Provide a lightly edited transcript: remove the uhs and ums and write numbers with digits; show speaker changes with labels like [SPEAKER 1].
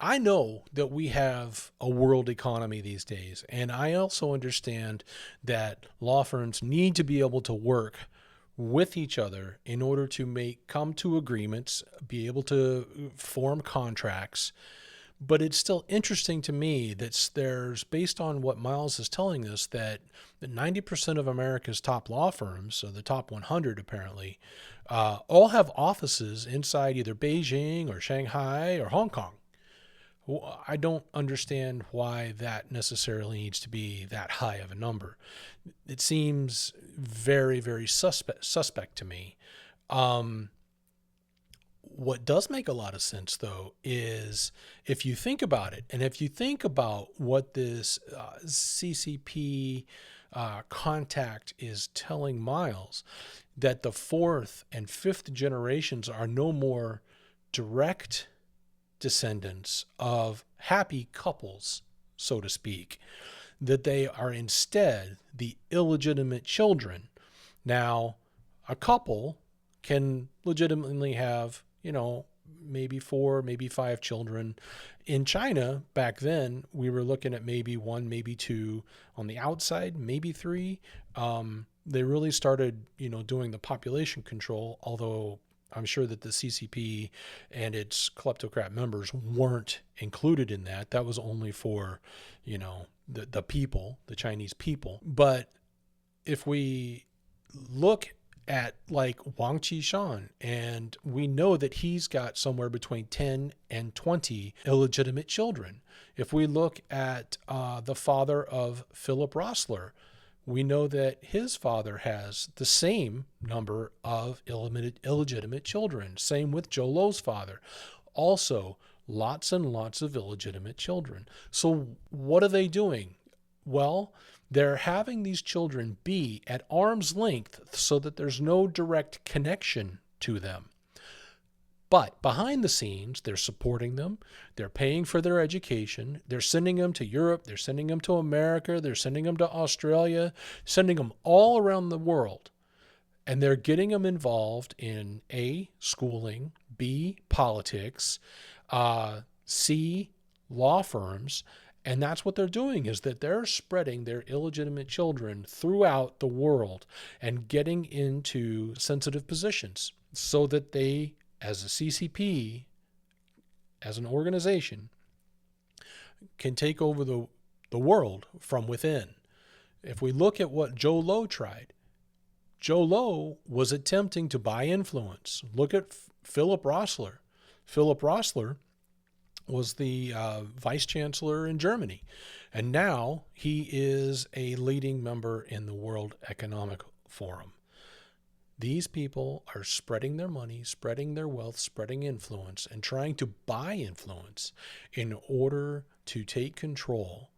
[SPEAKER 1] I know that we have a world economy these days, and I also understand that law firms need to be able to work with each other in order to come to agreements, be able to form contracts. But it's still interesting to me that there's, based on what Miles is telling us, that 90% of America's top law firms, so the top 100 apparently, all have offices inside either Beijing or Shanghai or Hong Kong. Well, I don't understand why that necessarily needs to be that high of a number. It seems very, very suspect to me. Um, what does make a lot of sense, though, is if you think about it, and if you think about what this CCP contact is telling Miles, that the fourth and fifth generations are no more direct descendants of happy couples, so to speak, that they are instead the illegitimate children. Now, a couple can legitimately have, maybe four, maybe five children. In China, back then, we were looking at maybe one, maybe two on the outside, maybe three. They really started, doing the population control, although I'm sure that the CCP and its kleptocrat members weren't included in that. That was only for, the people, the Chinese people. But if we look at like Wang Qishan, and we know that he's got somewhere between 10 and 20 illegitimate children. If we look at the father of Philip Rossler, we know that his father has the same number of illegitimate children. Same with Joe Low's father. Also, lots and lots of illegitimate children. So what are they doing? Well, they're having these children be at arm's length so that there's no direct connection to them. But behind the scenes, they're supporting them. They're paying for their education. They're sending them to Europe. They're sending them to America. They're sending them to Australia, sending them all around the world. And they're getting them involved in A, schooling, B, politics, C, law firms. And that's what they're doing, is that they're spreading their illegitimate children throughout the world and getting into sensitive positions so that they, as a CCP, as an organization, can take over the world from within. If we look at what Joe Low tried, Joe Low was attempting to buy influence. Look at Philip Rossler. Philip Rossler was the vice chancellor in Germany, and now he is a leading member in the World Economic Forum. These people are spreading their money, spreading their wealth, spreading influence, and trying to buy influence in order to take control